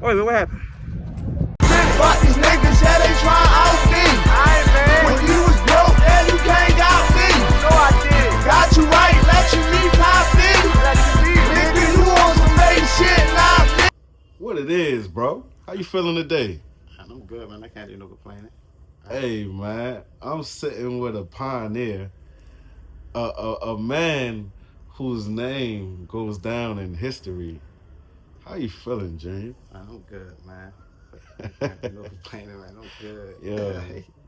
Wait, what happened? Fuck these niggas, yeah, they try out me. Alright, man. When you was broke, yeah, you can't got me. No, I did. Got you right, let you meet top me. Let you be. Nigga, you on some fake shit, not me. What it is, bro? How you feeling today? I'm good, man. I can't do no complaining. Hey, man, I'm sitting with a pioneer, a man whose name goes down in history. How you feeling, Junior? I'm good, man. I can't do no complaining, man. I'm good. Yeah,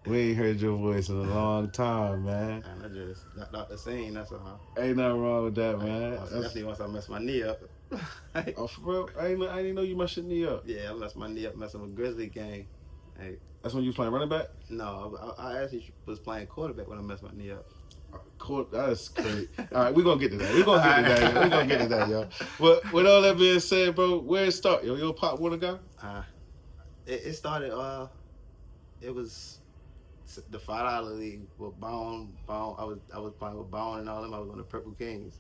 we ain't heard your voice in a long time, man. And I just knocked out the scene, that's all. Ain't nothing wrong with that, man. Especially once I messed my knee up. Oh, for real? I didn't know you messed your knee up. Yeah, I messed my knee up messing with Grizzly gang. Hey, That's when you was playing running back? no, I actually was playing quarterback when I messed my knee up. Cool. That's great. All right, we're gonna get to that. We're gonna get to that, y'all. Well, with all that being said, bro, where it start? Yo, you a Pop Warner guy? It started, it was the $5 league with Bone. I was playing with Bone and all them. I was on the Purple Kings.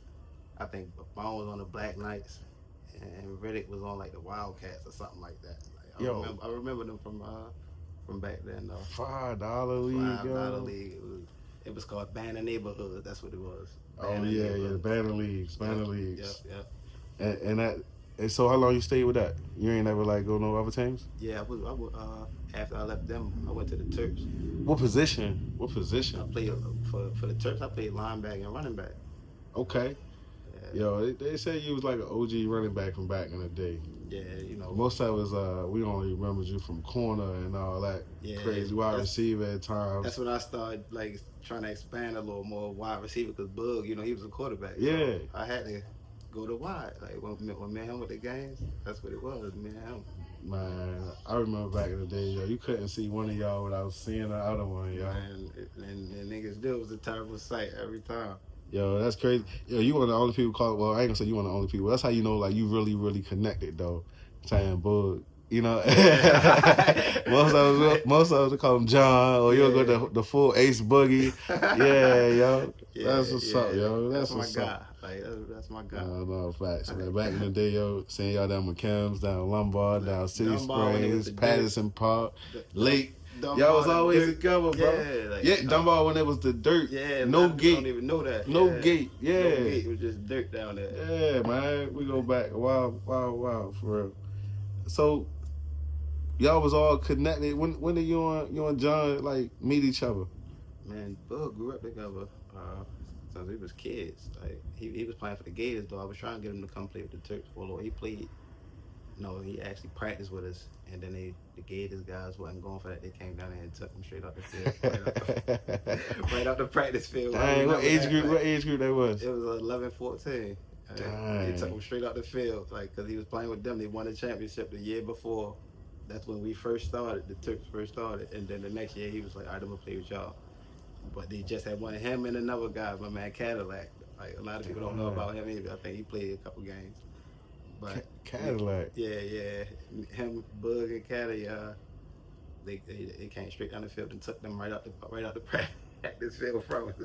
I think Bone was on the Black Knights, and Riddick was on like the Wildcats or something like that. Like, I remember them from back then though. $5 league, $5 league. It was called Banner Neighborhood. That's what it was. Oh yeah, the Banner Leagues, Banner Leagues. Yep. And so how long you stayed with that? You ain't never like go no other teams? Yeah, I was after I left them, I went to the Turks. What position? I played for the Turks. I played linebacker and running back. Okay. Yeah. Yo, they say you was like an OG running back from back in the day. Yeah, you know. Most of us, we only remember you from corner and all that crazy wide receiver at times. That's when I started like trying to expand a little more wide receiver because Bug, you know, he was a quarterback. Yeah. So I had to go to wide. Like when me and him with the games, that's what it was, me and him. Man, I remember back in the day, yo, you couldn't see one of y'all without seeing the other one, yo. And niggas do. It was a terrible sight every time. Yo, that's crazy. Yo, you one of the only people call. Well, I ain't gonna say you one of the only people. That's how you know, like, you really, really connected, though. Saying Bug, you know. most of us call him John, or you'll go the full Ace Boogie. Yeah, yo. That's what's up, yo. That's my guy. Like that's my guy. No, facts. Man, back in the day, yo, seeing y'all down McKim's, down Lombard, down City Springs, Patterson Park, Lake. Y'all was always together, bro. Dunbar when it was the dirt. Yeah, no gate. I don't even know that. No gate. Yeah. No gate. It was just dirt down there. Yeah, man. We go back a while, for real. So, y'all was all connected. When did you and John like meet each other? Man, Bug grew up together since we was kids. Like he was playing for the Gators though. I was trying to get him to come play with the Turks for a little. He played. No, he actually practiced with us, and then the Gators guys wasn't going for that. They came down there and took him straight out the field, right out the practice field. Dang, what age group that was? It was 11, 14. They took him straight out the field, like, because he was playing with them. They won the championship the year before. That's when we first started. The Turks first started, and then the next year he was like, "All right, I'm gonna play with y'all." But they just had one him and another guy, my man Cadillac. Like a lot of people don't know about him either. I think he played a couple games. But Cadillac. Yeah. Him, Bug, and Caddy, they came straight down the field and took them right out the practice field from us.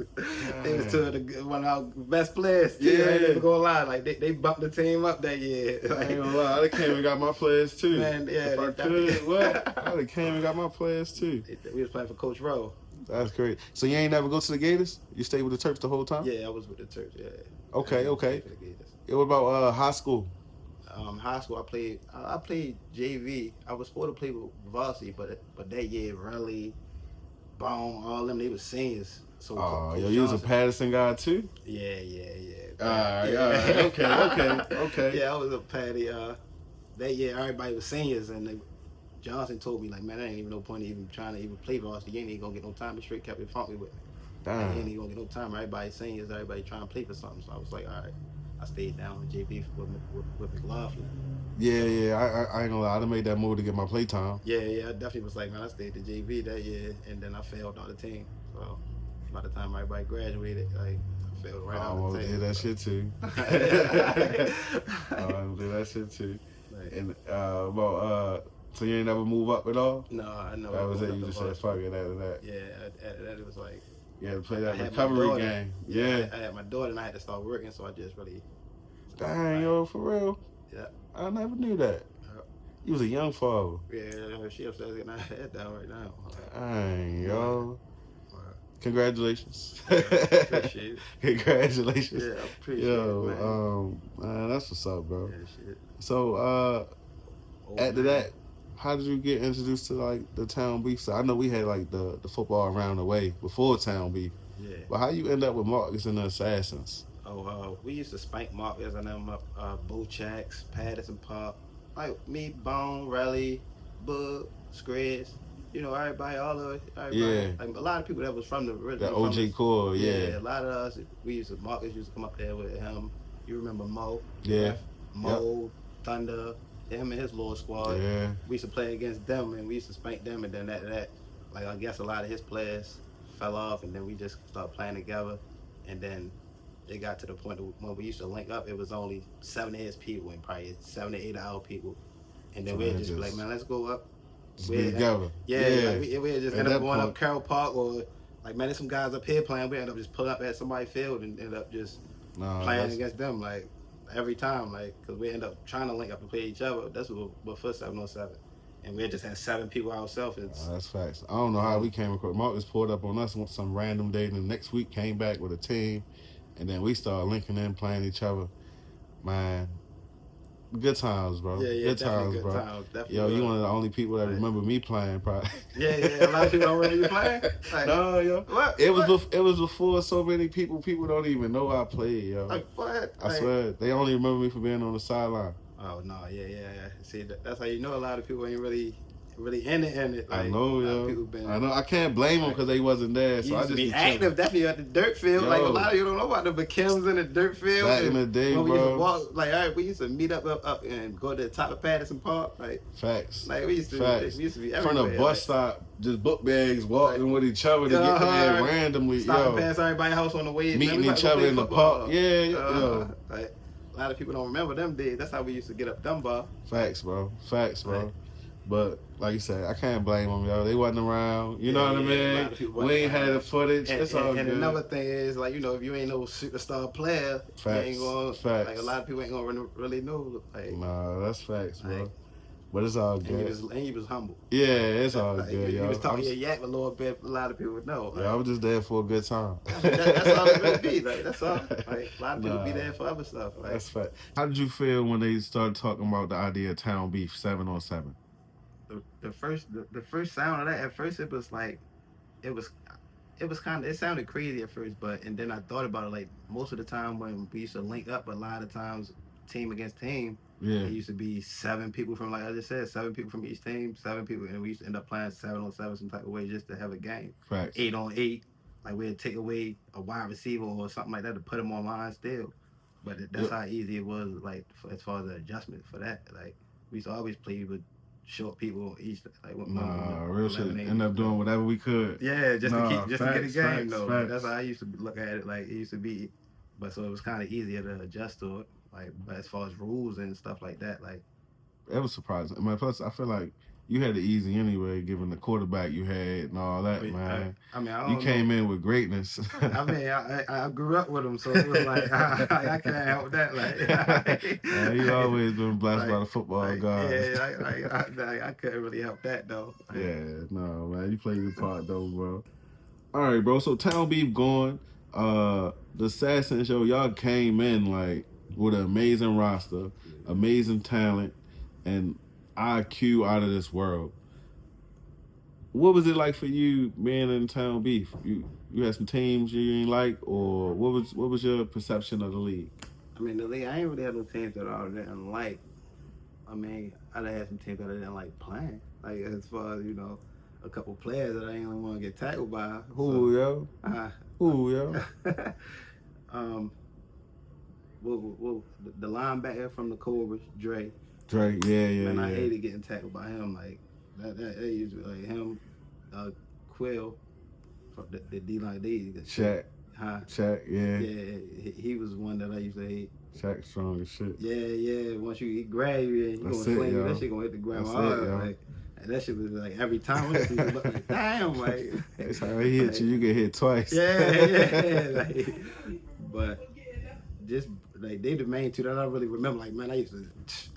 They was one of our best players. Yeah, I ain't even gonna lie. Like they bumped the team up that year. Like, I ain't gonna lie, I came and got my players too. Man, yeah. If I could, what? I came and got my players too. We was playing for Coach Rowe. That's great. So you ain't never go to the Gators? You stayed with the Turks the whole time? Yeah, I was with the Turks. Yeah. Okay. Yeah, what about high school? High school, I played JV. I was supposed to play with varsity, but that year, Raleigh, Bone, all them, they were seniors. So you was a Patterson guy too? Yeah. All right. Okay. Yeah, I was a Patty. That year, everybody was seniors, and Johnson told me, like, man, there ain't even no point in even trying to even play varsity. You ain't even gonna get no time. He straight kept it funky with me. Damn. You ain't even gonna get no time. Everybody seniors, everybody trying to play for something. So I was like, all right. I stayed down with JB with McLaughlin. Yeah. I ain't gonna lie. I done made that move to get my play time. Yeah. I definitely was like, man, I stayed to JV that year, and then I failed on the team. So by the time everybody graduated, like, I failed right out the team. Did that shit too. Did that shit too. Right. And so you ain't never move up at all? No, I know. That was it. You just said fuck it after that. Yeah, after that it was like. You had to play that recovery game. Yeah. I had my daughter and I had to start working, so I just really. Dang, yo, for real. Yeah. I never knew that. You was a young father. Yeah, she upstairs getting her head down right now. Dang, yo. Wow. Congratulations. Yeah, appreciate it. Congratulations. Yeah, I appreciate Yo, it, man. man, that's what's up, bro. Yeah, shit. So, Old after man. that, how did you get introduced to like the town beef? So I know we had like the football around the way before town beef, Yeah. but how you end up with Marcus and the Assassins? Oh, we used to spank Marcus and them up, Bochecks, Patterson Park, like me, Bone, Raleigh, Bug, Screds. You know, everybody, everybody. Yeah. Like, a lot of people that was from the The OG core, yeah. A lot of us, Marcus used to come up there with him. You remember Mo? Yeah. Mo, Thunder, him and his little squad. Yeah. We used to play against them and we used to spank them, and then like I guess a lot of his players fell off, and then we just started playing together, and then it got to the point when we used to link up, it was only 7 to 8 people and probably 7 to 8 hour people. And then So we'd just be like, man, let's go up. Just be together. Yeah. Like we'd just At end that up going point- up Carroll Park, or like, man, there's some guys up here playing. We end up just pulling up at somebody's field and end up just playing against them, like every time, like, because we end up trying to link up and play each other. That's what for 707. And we just had 7 people ourselves. That's facts. I don't know how we came across. Marcus pulled up on us on some random day, and the next week came back with a team, and then we started linking in, playing each other. Man, good times, bro. Yeah, good times, bro. Definitely Yo, good. you one of the only people that remember me playing, probably. Yeah. A lot of people don't remember you playing. Like, No, yo. What? It was before so many people. People don't even know I played, yo. Like what? I swear, they only remember me for being on the sideline. Oh no, yeah. See, that's how you know a lot of people ain't really in it. Like, I know, a lot of yo. people been, I know. I can't blame them because they wasn't there. You So I used just to be chilling. active, definitely at the dirt field. Yo. Like, a lot of you don't know about the McKims in the dirt field. Back in And the day, when we used to bro. walk, like, all right, we used to meet up and go to the top of Patterson Park. Like, Facts. we used to Facts. be everywhere. From the bus stop, just book bags, walking with each other to get there randomly. Stopping Yo, past everybody's house on the way. meeting Man, we about each to go other play in the football. park. Yeah, yo. Like, a lot of people don't remember them days. That's how we used to get up Dunbar. Facts, bro. Facts, bro. Right. But like you said, I can't blame them, yo. They wasn't around. You know what I A lot mean? of people We wasn't ain't had the footage. It's all and good. another thing is, like, you know, if you ain't no superstar player, you Facts. ain't gonna, Facts. like, a lot of people ain't gonna really know. Like, Nah, that's facts, bro. Like, But it's all and good. you was humble. Yeah, it's all Like, good, you yo. was talking your yak a little bit. A lot of people would know. Yeah, I was just there for a good time. That's all it really be. Like, that's all. Like, a lot of people be there for other stuff. Like, That's fact. How did you feel when they started talking about the idea of town beef 7-on-7? the first sound of that, at first it was like, it was kind of, it sounded crazy at first, and then I thought about it, like, most of the time when we used to link up, a lot of times team against team, Yeah. it used to be 7 people from, like I just said, 7 people from each team, 7 people, and we used to end up playing 7-on-7 some type of way just to have a game. Facts. 8-on-8, like we'd take away a wide receiver or something like that to put him online still. But that's how easy it was, like, as far as the adjustment for that. Like, we used to always play with short people each, like, Real shit. End up doing whatever we could. Yeah, just to get a game, facts, though. facts. That's how I used to look at it. Like, it used to be, but so it was kind of easier to adjust to it. Like, but as far as rules and stuff like that, like, It was surprising. Plus, I feel like you had it easy anyway, given the quarterback you had and all that, man. I mean, I You don't came in with greatness. I mean, I grew up with him, so it was like, I can't help that. Like, Yeah, you always been blessed by the football gods. Yeah, I couldn't really help that, though. Like, Yeah, no, man. You played your part, though, bro. All right, bro. So, Town Beef going. The Assassin Show, y'all came in, like, with an amazing roster, amazing talent, and IQ out of this world. What was it like for you being in Town Beef? You had some teams you didn't like, or what was your perception of the league? I mean, the league, I ain't really had no teams that I didn't like. I mean, I done had some teams that I didn't like playing. Like, as far as, you know, a couple players that I ain't really want to get tackled by. Who, yo? Who, yo? Well, the linebacker from the Cobras, Dre. Drake, yeah. Man, I hated getting tackled by him. Like, that used to be like him, Quill, from the D-line D. Shaq. Shaq, yeah. Yeah, he was one that I used to hate. Shaq strong as shit. Yeah. Once he grab you and he gonna sling you, that shit gonna hit the ground hard. Like, and that shit was like every time I see look like, damn, like. That's how he hit you. You get hit twice. Yeah. Like, but just like they the main two that I really remember. Like man, I used to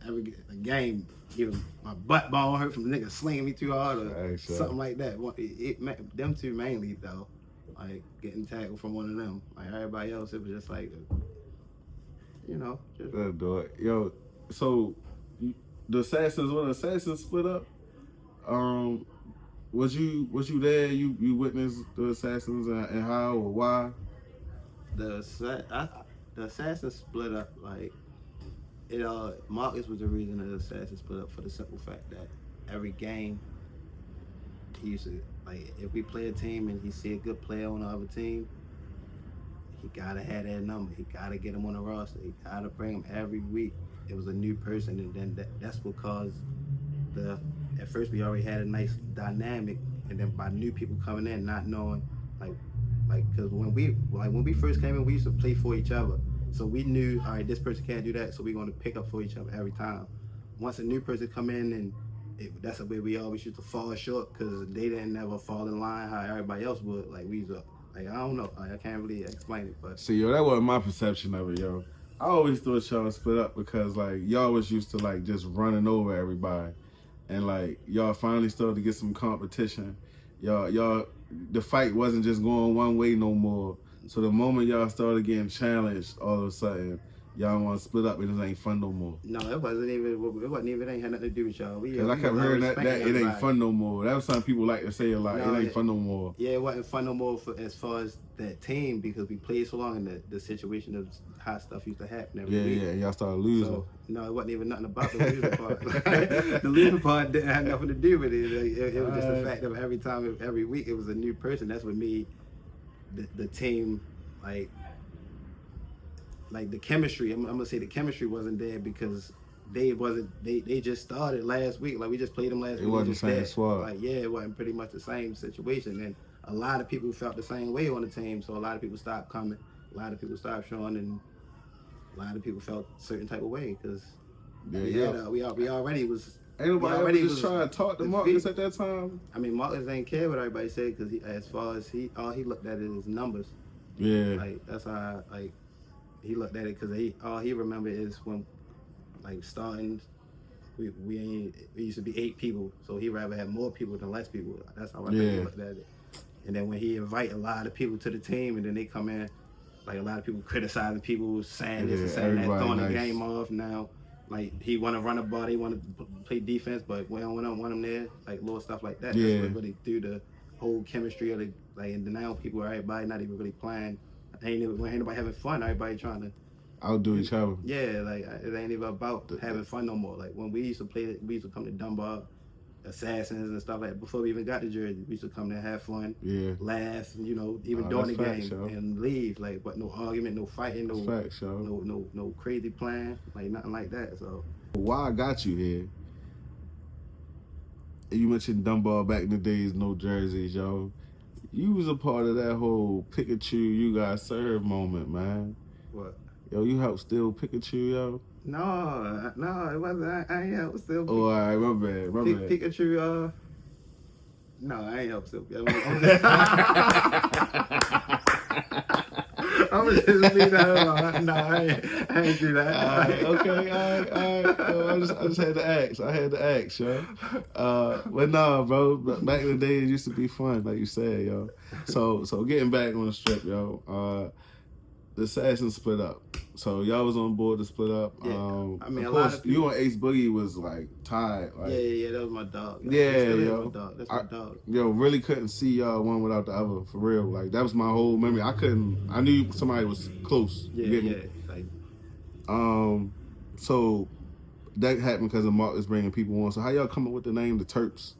every game, even my butt bone hurt from the nigga slinging me too hard or something like that. Them two mainly though, like getting tackled from one of them. Like everybody else, it was just like, you know, just yo. So the Assassins, when the Assassins split up, was you there? You witnessed the Assassins and how or why? the Assassins split up like. Marcus was the reason that the Assassins split up for the simple fact that every game he used to, like, if we play a team and he see a good player on the other team, he gotta have that number. He gotta get him on the roster. He gotta bring him every week. It was a new person, and then that's what caused at first we already had a nice dynamic, and then by new people coming in, not knowing, because when we first came in, we used to play for each other. So we knew, all right, this person can't do that, so we're going to pick up for each other every time. Once a new person come in, and that's the way we always used to fall short, because they didn't never fall in line how everybody else would. Like, we used to, like, I don't know. Like, I can't really explain it, but... See, yo, that wasn't my perception of it, yo. I always thought y'all split up because, like, y'all was used to, like, just running over everybody. And, like, y'all finally started to get some competition. Y'all, the fight wasn't just going one way no more. So the moment y'all started getting challenged, all of a sudden, y'all want to split up and it ain't fun no more. No, it ain't had nothing to do with y'all. Because I kept hearing that it ain't fun no more. That was something people like to say a lot. No, it ain't fun no more. Yeah, it wasn't fun no more as far as that team because we played so long and the situation of how stuff used to happen every week. Yeah, y'all started losing. So, no, it wasn't even nothing about the losing part. The losing part didn't have nothing to do with it. It was just the fact of every week, it was a new person. That's what made the team, like the chemistry. I'm gonna say the chemistry wasn't there because they just started last week. Like we just played them last week. It wasn't the same squad. Like it wasn't pretty much the same situation. And a lot of people felt the same way on the team. So a lot of people stopped coming. A lot of people stopped showing, and a lot of people felt a certain type of way because we already was. Ain't nobody ever just trying to talk to Marcus at that time? I mean, Marcus ain't care what everybody said because as far as all he looked at is numbers. Yeah. Like that's how he looked at it because all he remembered is when starting. We used to be 8 people, so he'd rather have more people than less people. That's how I think he looked at it. And then when he invite a lot of people to the team, and then they come in, like a lot of people criticizing people, saying this and saying that, throwing the game off now. Like he want to run a ball, they want to play defense, but we don't want them there. Like little stuff like that. Yeah. That's what really threw the whole chemistry of and now people, everybody not even really playing. Ain't nobody having fun. Everybody trying to outdo each other. Yeah, like it ain't even about having fun no more. Like when we used to play, we used to come to Dunbar, Assassins and stuff like that. Before we even got to Jersey, we used to come there, have fun, laugh, even during the game, and leave. Like, but no argument, no fighting, no crazy plan, like nothing like that. So why I got you here? You mentioned Dunbar back in the days, no jerseys, yo. You was a part of that whole Pikachu, you got served moment, man. What? Yo, you helped steal Pikachu, yo? No, it wasn't. I ain't helped steal Pikachu. Oh, all right, my bad. Pikachu, no, I ain't helped steal I'm gonna just leave that alone. No, I ain't do that. All right. Yo, I just had to ask. Yo. But nah, bro. Back in the day, it used to be fun, like you said, yo. So getting back on the strip, yo. The Assassins split up. So y'all was on board to split up. Yeah. I mean, of course, you and Ace Boogie was like tied. Like, yeah, that was my dog. Yo. That's my dog. Yo, really couldn't see y'all one without the other, for real. Like, that was my whole memory. I knew somebody was close. Yeah. Like, so that happened because of Marcus bringing people on. So how y'all come up with the name, the Terps?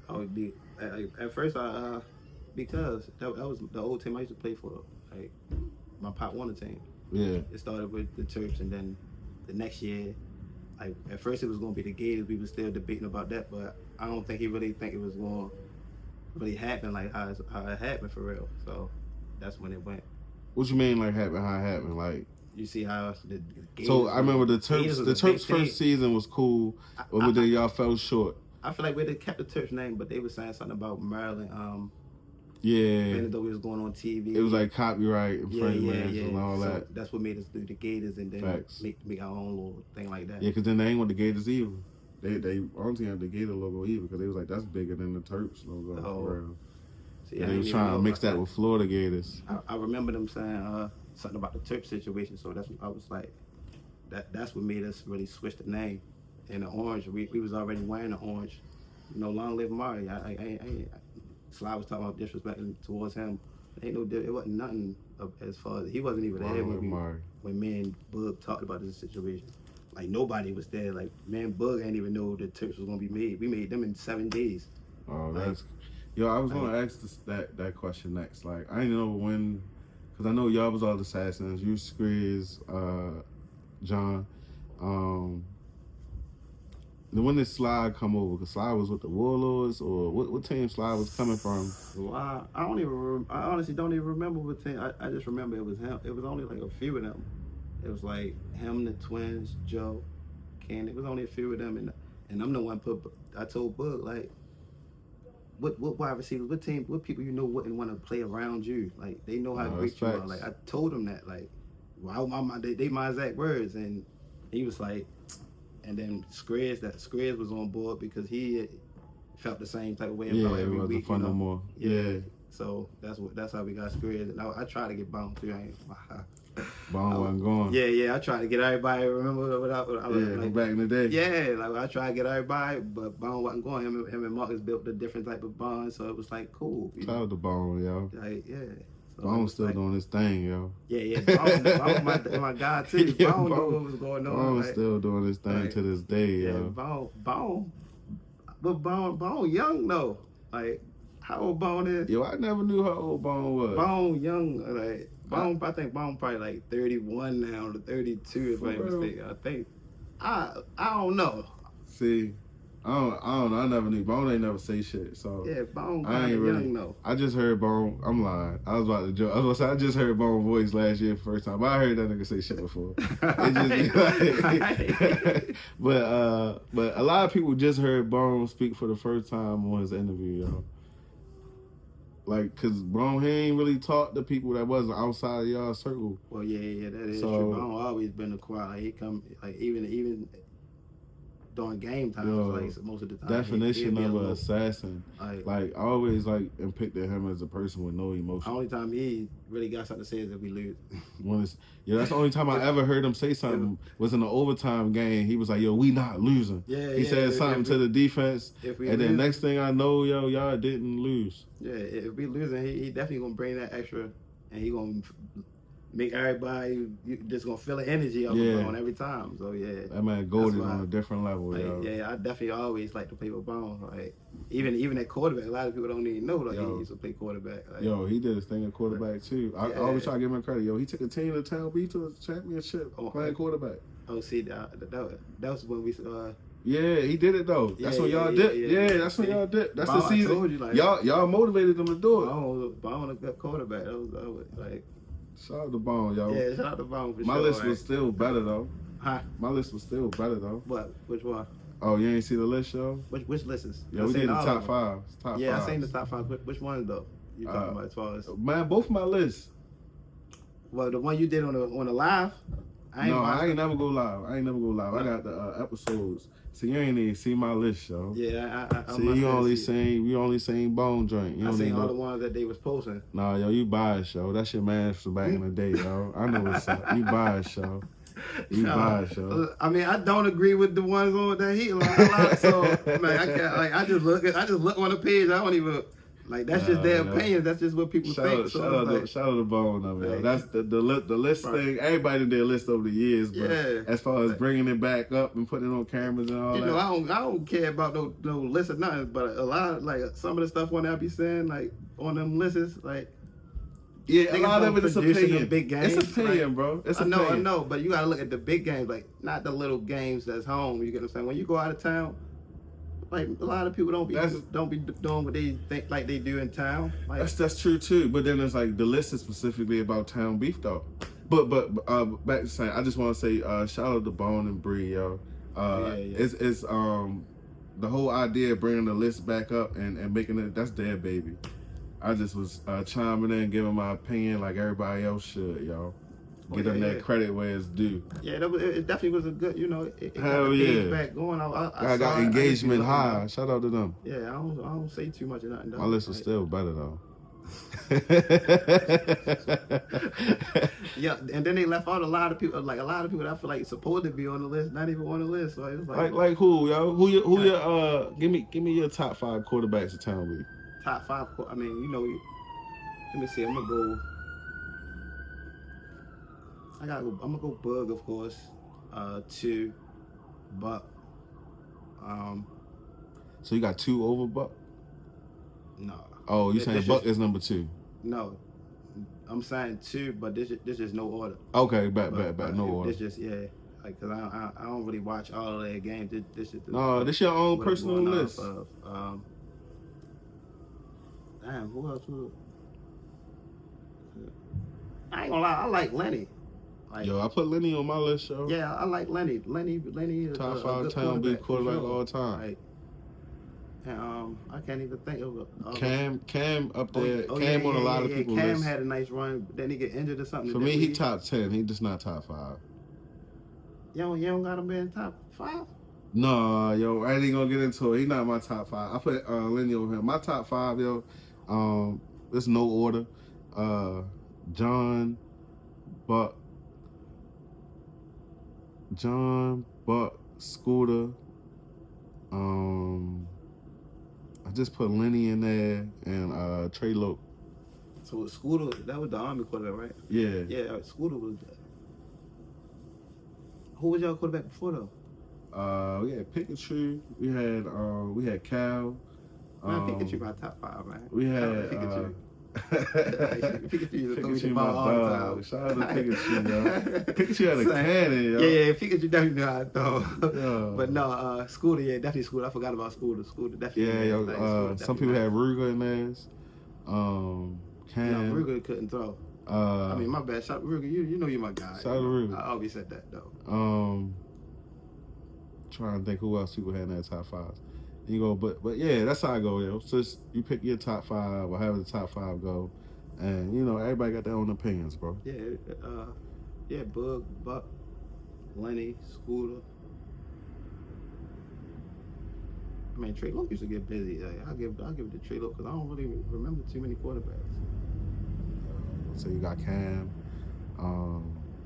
At first, because that was the old team I used to play for. Like, my pop won the team. Yeah. It started with the Terps, and then the next year, like at first it was gonna be the Gators. We were still debating about that, but I don't think he really think it was gonna really happen like how it happened for real. So that's when it went. What you mean like how it happened? Like you see how the Gators. So I remember the Terps first season was cool, but then y'all fell short. I feel like we kept the Terps name, but they were saying something about Maryland. Yeah. Even though we was going on TV. It was like copyright infringements and all so that. That's what made us do the Gators and then Facts. make our own little thing like that. Yeah, because then they ain't want the Gators either. They honestly had the Gator logo either because they was like, that's bigger than the Terps logo. For real. See, and they was trying to mix that with Florida Gators. I remember them saying something about the Terp situation, so that's what I was like, that's what made us really switch the name. And the orange, we was already wearing the orange. You know, long live Marty. Sly was talking about disrespecting towards him. It wasn't nothing as far as he wasn't even there when me and Bug talked about this situation. Like nobody was there. Like me and Bug ain't even know the Terps was gonna be made. We made them in 7 days. Oh, that's yo. I was gonna ask that question next. Like I didn't know when, because I know y'all was all the assassins. You, Skriz, John. When did Sly come over? Because Sly was with the Warlords, or what team Sly was coming from? Well, I honestly don't even remember what team. I just remember it was him. It was only like a few of them. It was like him, the twins, Joe, Ken. It was only a few of them, and I'm the one I told Bug like, what wide receivers, what people you know wouldn't want to play around you. Like they know how great you are. Like I told him that. Like, wow, they my exact words, and he was like. And then Skriz was on board because he felt the same type of way about every week. Fun no more. Yeah. So that's how we got Skriz. And I tried to get Bone too. Bone wasn't going. Yeah. I tried to get everybody. Remember what I was like, back in the day. Yeah, like I tried to get everybody, but Bone wasn't going. Him and Marcus built a different type of bond, so it was like cool. Shout out to Bone, yo. Like So Bone's still doing his thing, yo. Yeah. Bone my guy too. Bone knew what was going on. Bone's still doing his thing to this day, yo. Bone. But Bone young though. Like how old Bone is? Yo, I never knew how old Bone was. Bone young, like Bone. I think Bone probably like 31 now to 32 if I'm mistaken. I think. I don't know. See. I don't know. I never knew. Bone ain't never say shit. So yeah, Bone kind of young though. I just heard Bone. I'm lying. I was about to joke. I was about to say I just heard Bone voice last year first time. But I heard that nigga say shit before. It just like, but a lot of people just heard Bone speak for the first time on his interview, yo. Like, cause Bone, he ain't really talked to people that wasn't outside of y'all circle. Well, yeah, that is true. Bone always been a quiet. Like he come, like even. During game time, like most of the time. Definition of an assassin. Like I always and picked at him as a person with no emotion. The only time he really got something to say is if we lose. That's the only time I ever heard him say something was in the overtime game. He was like, "Yo, we not losing." He said something to the defense, and then next thing I know, y'all didn't lose. Yeah, if we losing, he definitely gonna bring that extra, and he gonna make everybody just gonna feel the energy of Bone every time. So yeah, that man Goldie on a different level. Yo. Yeah, I definitely always like to play with Bone. Like even at quarterback, a lot of people don't even know like he used to play quarterback. Like, he did his thing at quarterback too. I always try to give him credit. Yo, he took a team to Town B to a championship playing quarterback. Oh, see, that was when we. Yeah, he did it though. That's when y'all did. Yeah, that's when y'all did. That's the season. I told you, y'all motivated them to do it. Bone a good quarterback. That was like. Shout out to Bone, yo. Yeah, shout out to Bone for My sure. My list was still better though. Huh? My list was still better though. What? Which one? Oh, you ain't see the list, yo? Which list is? Yeah, we did the top five. I seen the top five. Which ones though? You talking about as far as? Man, both my lists. Well, the one you did on the live. I ain't never go live. I got the episodes. So you ain't even see my list, yo. Yeah, I see, you only seen Bone Joint. I seen all the ones that they was posting. Nah, yo, you biased, yo. That's your man from back in the day, yo. I know what's up. You biased, yo. I mean, I don't agree with the ones on that he like. So man, I can't. Like, I just look on the page. I don't even. Like that's just their opinion. That's just what people think. Shout out to Bone, though, yo. That's the list thing. Everybody did their list over the years, but as far as bringing it back up and putting it on cameras and all that. You know, I don't care about no list or nothing. But a lot of some of the stuff on there I be saying like on them lists like. Yeah, a lot of it is opinion. Big games, it's opinion, bro. It's opinion. I know, but you gotta look at the big games, like not the little games that's home. You get what I'm saying? When you go out of town. Like a lot of people don't be doing what they think like they do in town. Like, that's true too. But then it's like the list is specifically about town beef though. But back to saying, I just want to say shout out to Bone and Bree, yo. It's the whole idea of bringing the list back up and making it, that's their baby. I just was chiming in, giving my opinion like everybody else should, y'all. Get them that credit where it's due. Yeah, it definitely was a good, it got Hell the page yeah. back going. I got engagement high. Shout out to them. Yeah, I don't say too much of nothing. My list was still better though. Yeah, and then they left out a lot of people. Like a lot of people that I feel like supposed to be on the list, not even on the list. So it was like who, yo? Who your give me your top 5 quarterbacks of town league. Top 5. I mean, let me see. I'm gonna go Bug, of course. 2, Buck. So you got 2 over Buck? No. Oh, you saying Buck is number 2? No, I'm saying 2, but this is no order. Okay, bet, no order. This just like cause I don't really watch all of their games. This is this your own personal list. Damn, who else? I ain't gonna lie, I like Lenny. Yo, I put Lenny on my list, yo. Yeah, I like Lenny. Lenny is top 5 town big quarterback all time. Like, and, I can't even think of it. Cam up there. Cam on a lot of people's Cam list. had a nice run, but then he get injured or something. For me, he top 10. He just not top 5. You don't got him in top 5? No, yo, I ain't gonna get into it. He not my top 5. I put Lenny over him. My top 5, yo. There's no order. John, Buck, Scooter. I just put Lenny in there and Trey Loke. So Scooter, that was the Army quarterback, right? Yeah. Yeah, Scooter was. Who was y'all quarterback before though? We had Pikachu. We had Cal. Man, Pikachu my top 5, man. We had Pikachu. Pikachu my dog. Shout out to Pikachu, yo. Pikachu had a cannon, yo. Yeah, Pikachu definitely knew how to throw. Yeah. But no, Scooter, definitely Scooter. I forgot about Scooter. Scooter definitely. Yeah, yo. Some people had Ruger in theirs. Cam. No, Ruger couldn't throw. I mean, my bad. Shout Ruger, you know you're my guy. Shout out to Ruger. I always said that though. Trying to think who else people had in that top 5. You go, but yeah, that's how I go, yo. So you pick your top 5 or have the top 5 go, and everybody got their own opinions, bro. Yeah, Bug, Buck, Lenny, Scooter. I mean, Trey Loke used to get busy. I'll give it to Trey Loke because I don't really remember too many quarterbacks. So you got Cam.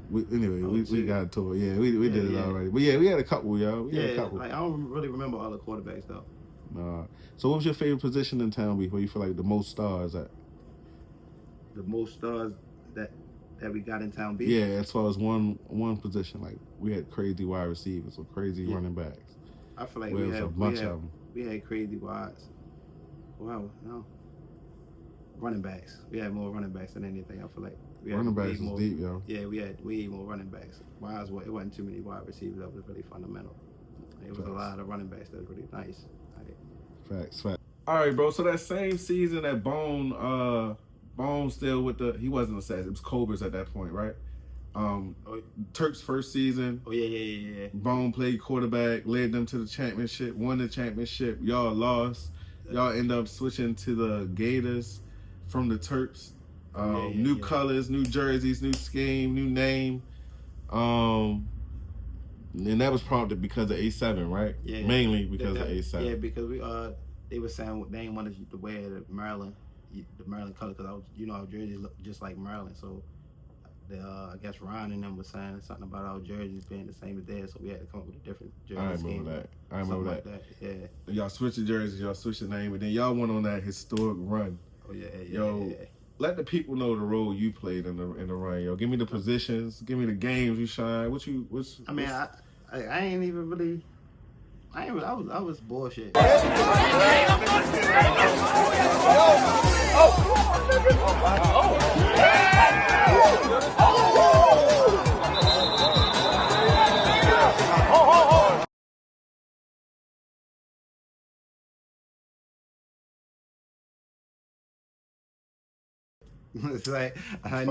We got to it. Yeah, we did it already. But yeah, we had a couple, yo. We had a couple. Like I don't really remember all the quarterbacks though. So what was your favorite position in town where you feel like the most stars at? The most stars that we got in town beat? Yeah, as far as one position, like we had crazy wide receivers or crazy running backs. I feel like we had a bunch of them. We had crazy wides. Wow, no. Running backs. We had more running backs than anything. I feel like running backs was deep, yo. Yeah, we had way more running backs. It wasn't too many wide receivers that was really fundamental. It was a lot of running backs that was really nice. Facts. All right, bro. So that same season that Bone still with he wasn't a Sass. It was Cobras at that point, right? Turk's first season. Oh yeah. Bone played quarterback, led them to the championship, won the championship. Y'all lost. Y'all end up switching to the Gators from the Terps. New colors, new jerseys, new scheme, new name. And that was prompted because of A7, right? Yeah. Mainly because of A7. Yeah, because they were saying they didn't want us to wear the Maryland color because our jerseys look just like Maryland. So I guess Ron and them was saying something about our jerseys being the same as theirs, so we had to come up with a different jersey scheme. I remember that. Yeah. Y'all switched the jerseys, y'all switched the name, and then y'all went on that historic run. Oh yeah. Yo, let the people know the role you played in the run, yo. Give me the positions, give me the games you shine. I ain't even really. I was bullshit. It's like I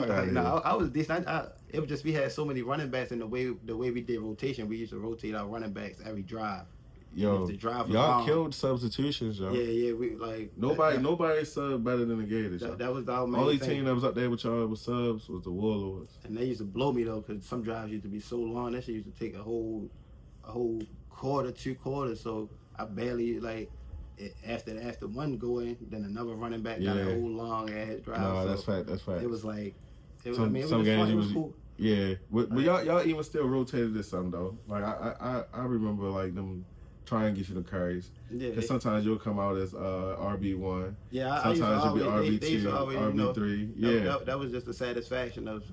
was decent. It was just we had so many running backs, and the way we did rotation, we used to rotate our running backs every drive. Yo, to drive y'all along. killed substitutions, yo. Yeah, we like Nobody subbed better than the Gators. that was our main Only thing. team that was up there with y'all with subs was the Warlords. And they used to blow me though, because some drives used to be so long. That shit used to take a whole quarter, 2 quarters. So I barely like after one going, then another running back got a whole long ass drive. No, so that's fact. It was like Some it was games fun. you It was was cool. yeah. But y'all even still rotated this some though. Like I remember like them trying to get you the carries. Yeah. Because sometimes you'll come out as RB1. Yeah, Sometimes you'll be RB2, RB3. Yeah. That was just the satisfaction of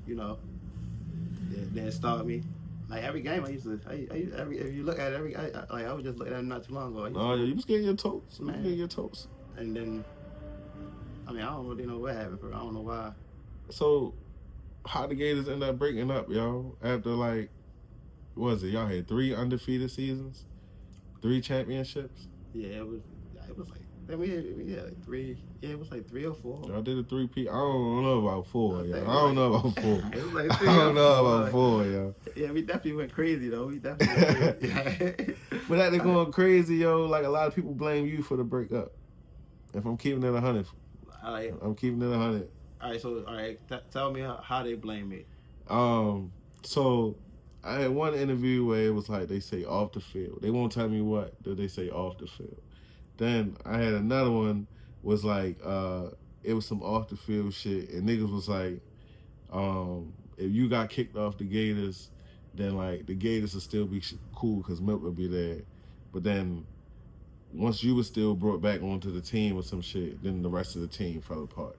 they start me. Like every game, I used to. If you look at it, I was just looking at them not too long ago. Oh yeah, you was getting your toes. Man. Getting your toes. And then, I don't really know what happened. I don't know why. So, how the Gators end up breaking up, y'all? After like, what was it? Y'all had 3 undefeated seasons, 3 championships. Yeah, it was like then we had like 3. Yeah, it was like 3 or 4. Y'all did a 3-peat. I don't know about 4, y'all. I It don't know about 4. was like I 3 don't know or about 4. 4, y'all. Yeah, we definitely went crazy though. We definitely went crazy. But after going crazy, yo, like a lot of people blame you for the breakup. If I'm keeping it 100, I'm keeping it 100. All right, so tell me how they blame me. So I had one interview where it was like they say off the field. They won't tell me what they say off the field. Then I had another one was like it was some off the field shit, and niggas was like, if you got kicked off the Gators, then like the Gators will still be cool because Milk will be there. But then once you were still brought back onto the team or some shit, then the rest of the team fell apart.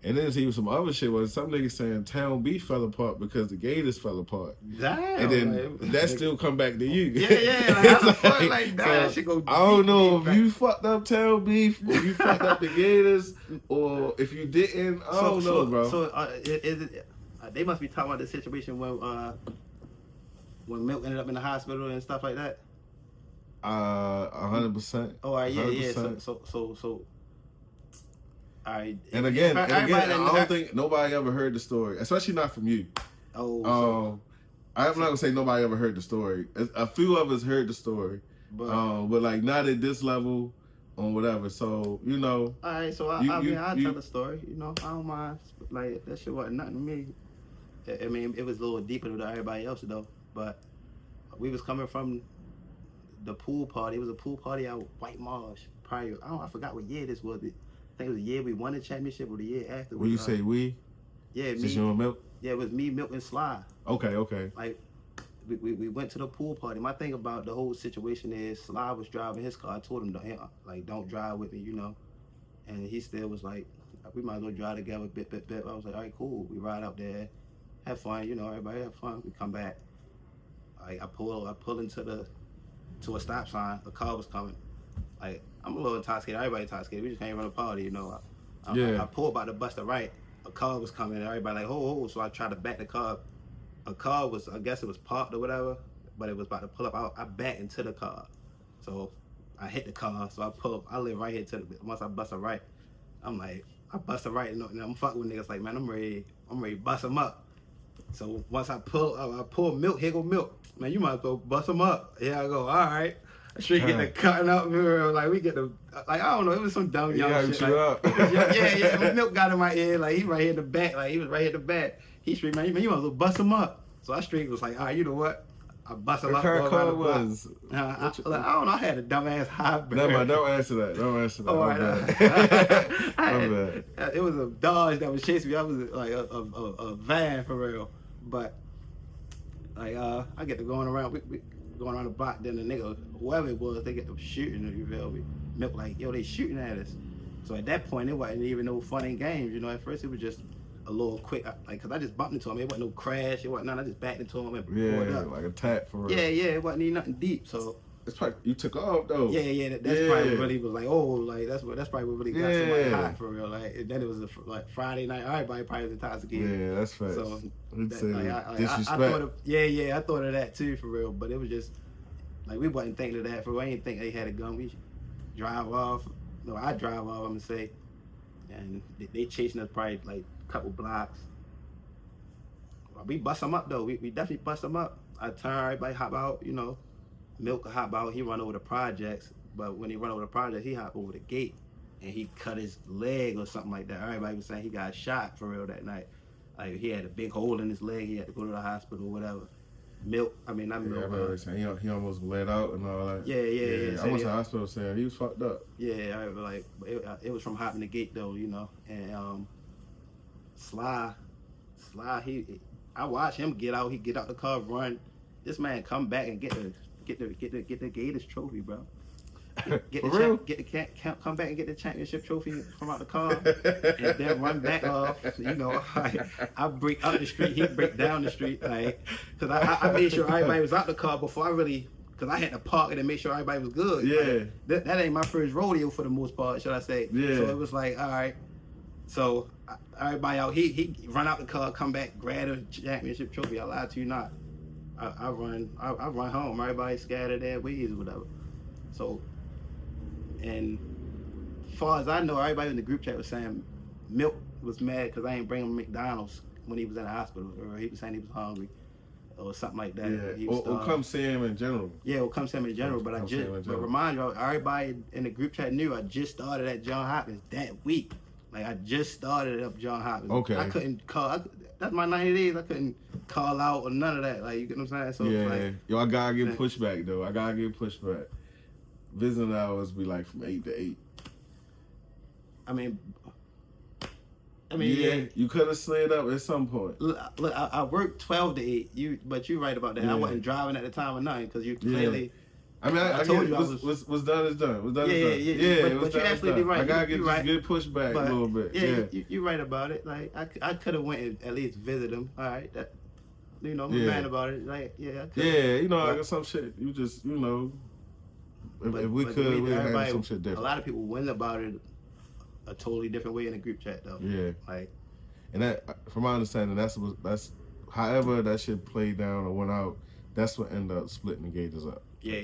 And then there's even some other shit where some niggas saying Town B fell apart because the Gators fell apart. Damn, and then that still come back to you. Yeah, like, how the fuck, like that shit go. I don't know if you fucked up Town Beef, or you fucked up the Gators, or if you didn't. I don't know, bro. So is it? They must be talking about the situation when Milk ended up in the hospital and stuff like that. 100%. Oh, all right, yeah. So. All right. And again, I don't think nobody ever heard the story, especially not from you. Oh. I'm not gonna say nobody ever heard the story. A few of us heard the story, but like not at this level, or whatever. So All right. So I'll tell the story. I don't mind. Like that shit wasn't nothing to me. I mean, it was a little deeper than everybody else though. But we was coming from the pool party. It was a pool party out White Marsh. Probably I forgot what year this was. I think it was the year we won the championship or the year after. When you say we? Yeah, me. You and Milk? Yeah, it was me, Milk, and Sly. Okay. Like, we went to the pool party. My thing about the whole situation is Sly was driving his car. I told him, don't drive with me, And he still was like, we might as well drive together, bit. I was like, all right, cool. We ride out there, have fun, everybody have fun. We come back. I pull into a stop sign. A car was coming. Like, I'm a little intoxicated. Everybody intoxicated. We just can't run a party, I pulled about to bust a right. A car was coming. And everybody like, ho. So I tried to back the car up. A car was, I guess it was parked or whatever, but it was about to pull up. I backed into the car. So I hit the car. So I pull up. I live right here once I bust a right. I'm like, I bust a right. And I'm fucking with niggas like, man, I'm ready to bust them up. So once I pull Milk. Here go Milk. Man, you might as well bust them up. Here I go. All right. Straight get the cutting up, like we get the I don't know, it was some dumb young shit. Yeah. Milk got in my ear, like he right here in the back, He straight, man, you might as well bust him up. So I straight was like, all right, you know what? I bust him up. What car was? I don't know. I had a dumbass high. Never mind. Don't answer that. Oh, all right. It was a Dodge that was chasing me. I was like a van for real, but like I get to going around. We going around the block, then the nigga, whoever it was, they get to shooting, you feel me? Milk like, yo, they shooting at us. So at that point, it wasn't even no fun and games, At first, it was just a little quick, because I just bumped into him. It wasn't no crash, it wasn't nothing. I just backed into him and pulled up. Like a tap for real. Yeah, it wasn't even nothing deep, so. It's probably, you took off, though. Yeah, that's probably what really was like, that's probably what really got somebody hot, for real. Like, then it was like Friday night, everybody probably was intoxicated. Yeah, that's facts. So, disrespect. I thought of that too, for real, but it was just, like, we wasn't thinking of that, for real. I didn't think they had a gun. We drive off. No, I drive off, I'm gonna say. And they chasing us probably like a couple blocks. We bust them up though. We definitely bust them up. I turn, everybody hop out, Milk hop out. He run over the projects, but when he run over the project, he hop over the gate, and he cut his leg or something like that. Everybody was saying he got shot for real that night. Like he had a big hole in his leg. He had to go to the hospital or whatever. Not Milk. He almost bled out and all that. Yeah. I went to the hospital saying he was fucked up. Yeah, like it was from hopping the gate though, and Sly, I watched him get out. He get out the car, run. This man come back and get the Gators trophy, bro. Come back and get the championship trophy from out the car, and then run back off. I break up the street, he break down the street, like, cause I made sure everybody was out the car before cause I had to park it and make sure everybody was good. Yeah, that ain't my first rodeo for the most part, should I say? Yeah. So it was like, all right. So everybody out, he run out the car, come back, grab a championship trophy. I lied to you not. I run home. Everybody scattered their ways or whatever. So, and as far as I know, everybody in the group chat was saying Milk was mad because I ain't bring him McDonald's when he was in the hospital, or he was saying he was hungry, or something like that. Yeah, or come see him in general. Yeah, or come see him in general. But remind you, everybody in the group chat knew I just started at John Hopkins that week. Like I just started up John Hopkins. Okay. I couldn't call. That's my 90 days. I couldn't call out or none of that. Like, you get what I'm saying? So yeah. Like, Yo, I gotta get pushback though. I gotta get pushback. Visiting hours be like from 8 to 8. I mean, yeah. You could have slid up at some point. Look, I worked 12 to 8. But you're right about that. Yeah. I wasn't driving at the time of night because you clearly. Yeah. I mean, I told you what's done is done. What's done is done. Yeah, but you're absolutely right. I gotta get pushback a little bit. Yeah, you're right about it. Like I could have went and at least visit him. All right, that I'm mad about it. Like I could. Like some shit. You just if we could, we'd have some shit different. A lot of people went about it a totally different way in the group chat though. Yeah, like, and that, from my understanding, that's however that shit played down or went out. That's what ended up splitting the Gators up. Yeah.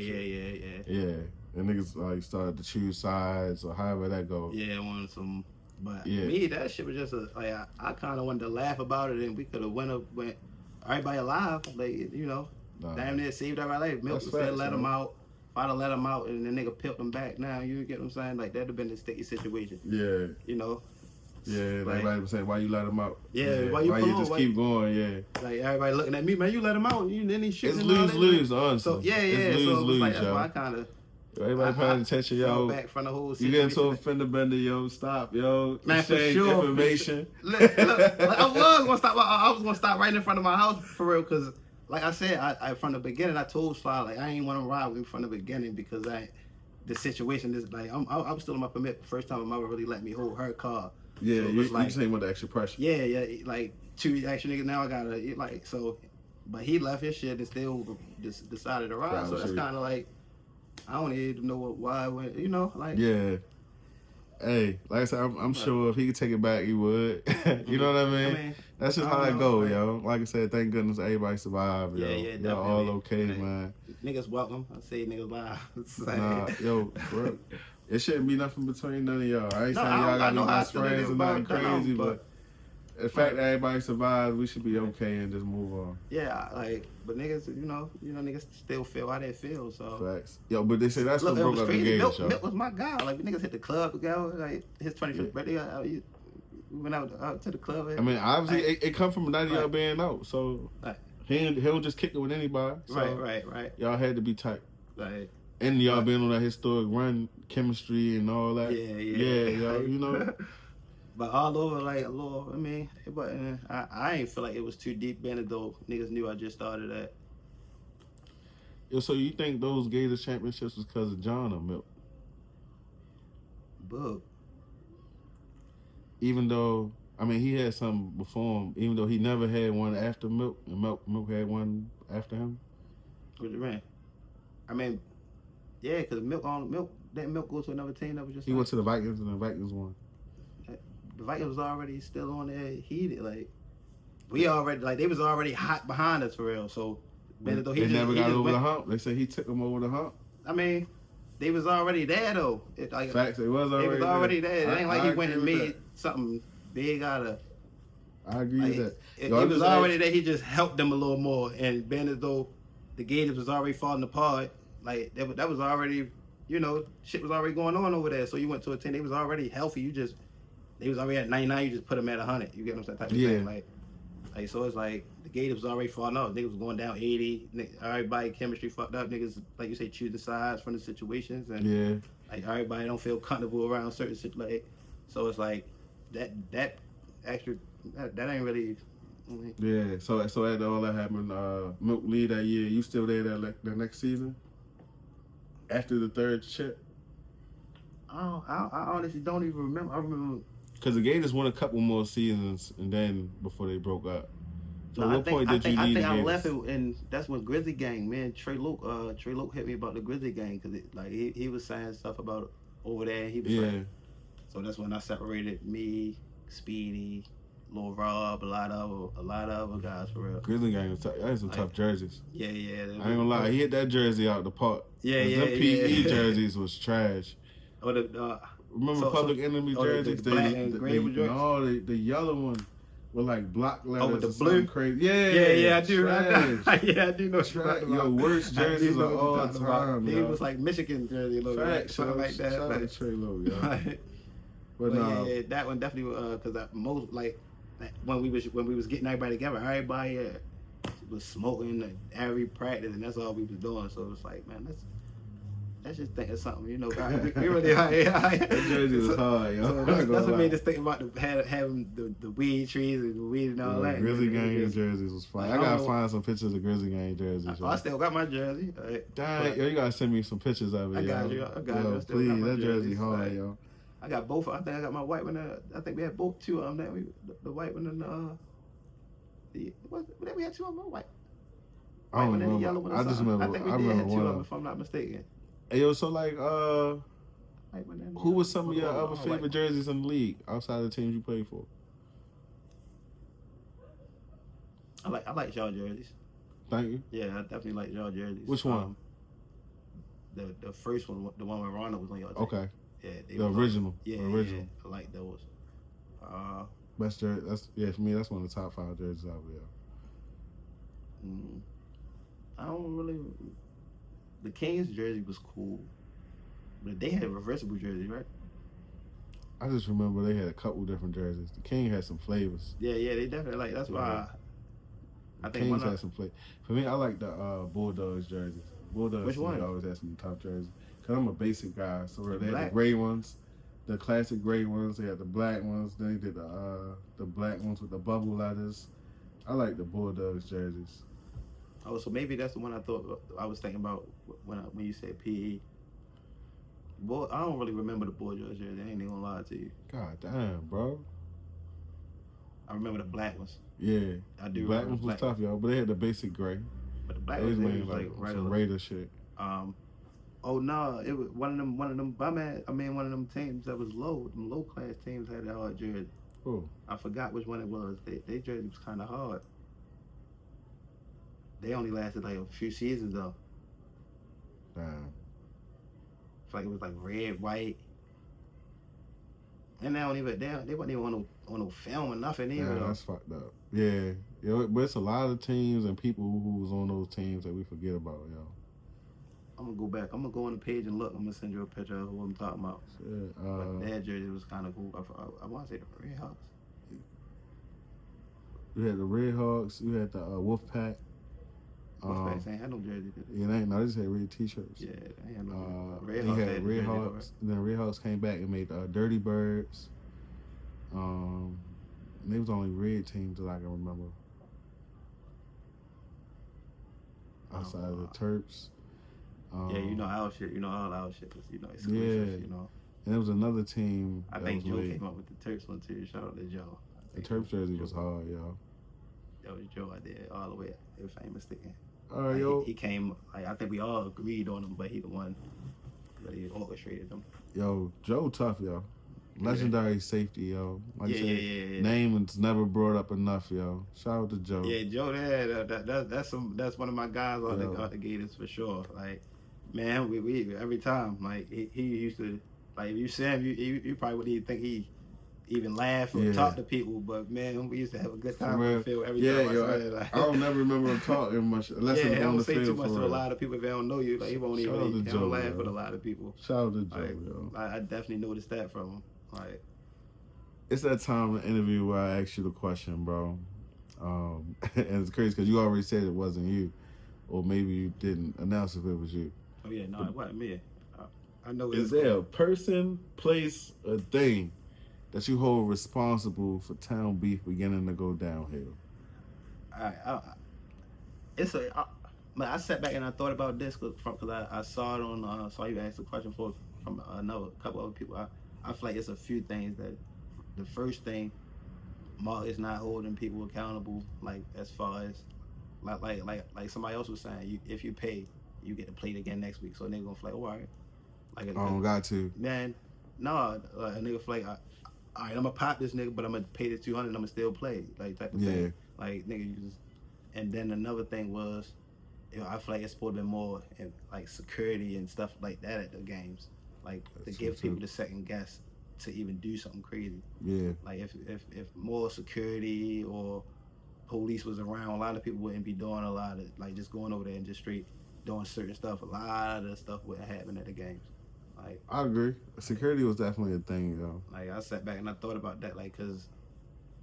And niggas like started to choose sides or however that goes. Yeah, wanted some, but me, that shit was just I kind of wanted to laugh about it, and we could have went everybody alive, like damn near saved our life. Milk said let him out. If I'd have let him out and the nigga pimped him back, now you get what I'm saying? Like that'd have been a sticky situation. Yeah. Yeah, like, everybody was saying, why you let him out? Yeah, why you just keep going? Yeah. Like everybody looking at me, man, you let him out, and then he shooting. It's lose, honestly. So it's lose, like, that's why I kind of. Everybody paying attention, yo. Back from the whole you get into a fender bender, yo. Stop, yo. Man, exchange for sure. information. Look, I was gonna stop. I was gonna stop right in front of my house for real, cause like I said, I from the beginning I told Sly like I ain't want to ride with him from the beginning because the situation is like I'm still on my permit. The first time my mother really let me hold her car. Yeah, so you just ain't want the extra pressure. Yeah, like 2 extra niggas now I gotta like so, but he left his shit and still just decided to ride. So that's kind of like I don't even know why I went, like. Yeah. Hey, like I said, I'm sure if he could take it back, he would. You know what I mean? That's just how it go, yo. Like I said, thank goodness everybody survived, yo. Yeah, y'all all okay, man. Niggas welcome. I say niggas live. Nah, yo, bro. It shouldn't be nothing between none of y'all. I ain't saying y'all got no best friends or nothing crazy, but the fact that everybody survived, we should be okay and just move on. Yeah, like, but niggas, niggas still feel how they feel, so. Facts. Yo, but they say that's what broke up the Gators, yo. Milk was my guy. Like, we niggas hit the club together, like, his 25th birthday, we went out to the club. I mean, obviously, it come from none of y'all being out, so he'll just kick it with anybody. So right. Y'all had to be tight. Right. And y'all been on that historic run, chemistry and all that. Yeah, yo, But all over, like, Lord, I mean, I ain't feel like it was too deep, being though niggas knew I just started at. Yo, so you think those Gators championships was because of John or Milk? Book. Even though, I mean, he had some before him, even though he never had one after Milk, and Milk had one after him? What do you mean? I mean, yeah, because didn't Milk go to another team that was just. He went to the Vikings and the Vikings won. The Vikings was already still on there heated, like they was already hot behind us for real. So they never got over the hump. They said he took them over the hump. I mean, they was already there though. Facts, they was already there. It ain't like he went and made something big out of. I agree with that. It was already there. He just helped them a little more, and being as though the Gators was already falling apart, like that was already, you know, shit was already going on over there. So you went to a team, they was already healthy. They was already at 99. You just put them at 100. You get what I'm saying? Type of thing. Like so it's like the gate was already falling off. Niggas was going down 80. Everybody chemistry fucked up. Niggas, like you say, choosing sides from the situations, and like everybody don't feel comfortable around certain shit. Like so it's like that extra that ain't really. Yeah. So after all that happened, Milk Lee that year, you still there the next season? After the third chip? I honestly don't even remember. I remember because the Gators won a couple more seasons and then before they broke up. So no, what point did you leave the Gators? I left it, and that's when Grizzly Gang, man. Trey Luke hit me about the Grizzly Gang because he was saying stuff about over there. He was like, so that's when I separated me, Speedy, Lil Rob, a lot of other guys for real. Grizzly Gang was tough. That had some tough jerseys. Yeah. I ain't gonna lie, he hit that jersey out the park. Them PE jerseys was trash. Or remember Public Enemy jerseys? The black and gray with jerseys? No, the yellow one with like block letters. Oh, with the blue? Crazy. Yeah, I do. Yeah, I do know what you're talking about. Your worst jerseys of all time. It was like Michigan jersey, something like that. Shout out to Trey Lowe, yo. But yeah, that one definitely because most like when we was getting everybody together, everybody was smoking every practice, and that's all we was doing. So it was like, man, let's just think of something, you know. We really that jersey was hard, yo. So that's what made us think about having the weed trees and the weed and all that. Grizzly Gang jerseys was fun. I gotta find some pictures of Grizzly Gang jerseys. I still got my jersey. Dang, yo, you gotta send me some pictures of it. I got you. Please, that jersey hard, yo. I got both. I think I got my white one. I think we had both two of them. The white one and we had two of them. White. I don't remember. Yellow one. I just remember. I think we did have two of them, if I'm not mistaken. Hey, yo, so like, who was some of your other favorite jerseys in the league outside of the teams you played for? I like y'all jerseys. Thank you. Yeah, I definitely like y'all jerseys. Which one? The first one, the one where Ronald was on y'all team. Okay. Yeah, the original. Yeah, the original. Yeah, I like those. Best jersey. For me. That's one of the top 5 jerseys out there. I don't really. The Kings jersey was cool, but they had reversible jerseys, right? I just remember they had a couple different jerseys. The King had some flavors. Yeah, they definitely that's why. I think Kings had some flavor. For me, I like the Bulldogs jerseys. Bulldogs. Which one? Always had some top jerseys. Cause I'm a basic guy, so they had black. the gray ones, the classic gray ones. They had the black ones. Then they did the black ones with the bubble letters. I like the Bulldogs jerseys. Oh, so maybe that's the one I was thinking about when you said PE. Boy, I don't really remember the Bulldogs jersey. I ain't even gonna lie to you. God damn, bro. I remember the black ones. Yeah, I do. The black ones was tough, y'all, but they had the basic gray. But the black ones was like regular. some Raider shit. Oh no, it was one of them bum ass. I mean, one of them teams that was low. Them low class teams had that hard jersey. Oh. I forgot which one it was. Their jersey was kind of hard. They only lasted like a few seasons though. Damn. I feel like it was like red, white, and they wasn't even on no film or nothing either. Yeah, that's fucked up. Yeah, but it's a lot of teams and people who was on those teams that we forget about, yo. I'm gonna go back. I'm gonna go on the page and look. I'm gonna send you a picture of who I'm talking about. But that jersey was kind of cool. I want to say the Red Hawks. We had the Red Hawks. We had the Wolfpack. Wolfpack ain't had no jersey. Yeah, they just had red T-shirts. Yeah, they had no. Red Hawks had Red Hawks. Right? And then Red Hawks came back and made Dirty Birds. And they was only red teams that I can remember. Outside of the Terps. Yeah, you know our shit. You know all our shit. You know exclusive. You know. And there was another team. I think Joe came up with the Terps one too. Shout out to Joe. The Terps jersey was hard, yo. That was Joe. I did all the way. If I ain't mistaken. Yo. He came. I think we all agreed on him, but he the one that he orchestrated them. Yo, Joe tough, yo. Legendary safety, yo. Like yeah. Name is never brought up enough, yo. Shout out to Joe. Yeah, Joe. That's one of my guys on the Gators for sure. Like, man, we every time like he used to like if you see him, you probably wouldn't even think he even laugh or talk to people. But man, we used to have a good time on the field every time. I don't never remember him talking much unless yeah, it's he on don't the say field. too much for to a real. lot of people if they don't know you. Like he won't Shout out even to he don't Joe, laugh yo. with a lot of people. Shout out to Joe, Like, yo. I definitely noticed that from him. Like, It's that time in the interview where I asked you the question, bro. And it's crazy because you already said it wasn't you, or maybe you didn't announce if it was you. oh yeah, no, it wasn't me. I know. Is there a person, place, or thing that you hold responsible for town beef beginning to go downhill? I sat back and I thought about this because I saw it on. Saw you ask the question from another couple other people. I feel like it's a few things that. The first thing, Mark is not holding people accountable. Like as far as like somebody else was saying, if you pay, you get to play it again next week. So a nigga gonna feel like, oh, all right. Like I don't got to. Man, no, a nigga feel like, all right, I'm gonna pop this nigga, but I'm gonna pay this $200. I'm gonna still play, like type of thing. Like nigga, you just. And then another thing was, I feel like it's supposed to be more like security and stuff like that at the games, like to give people the second guess to even do something crazy. Yeah. Like if more security or police was around, a lot of people wouldn't be doing a lot of like just going over there and just straight doing certain stuff. A lot of stuff wouldn't happen at the games. Like I agree. Security was definitely a thing, yo. Like I sat back and I thought about that, like, cause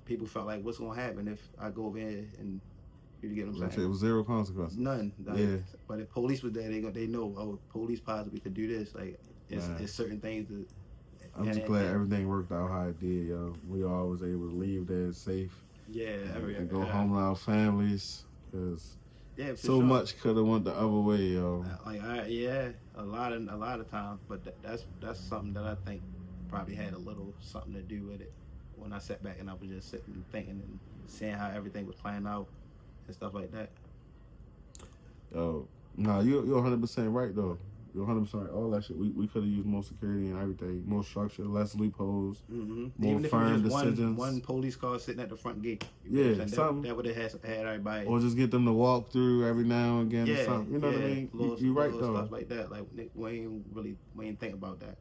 people felt like, what's gonna happen if I go over here and you get what I'm saying? It was zero consequences. None. Like, yeah. But if police was there, they know, oh, police possibly could do this. Like it's certain things that. I'm just glad everything worked out how it did, yo. We all was able to leave there safe. Yeah, and go home to our families, cause so much could have went the other way, yo. A lot of times, but that's something that I think probably had a little something to do with it. When I sat back and I was just sitting and thinking and seeing how everything was playing out and stuff like that. Yo, nah, you're 100% right though. You're 100% right. All that shit, we could have used more security and everything, more structure, less loopholes, more even if firm it was decisions. One police car sitting at the front gate. Something that would have had everybody. Or just get them to walk through every now and again or something. You know what I mean? You're right though. Stuff like that. Like we ain't think about that.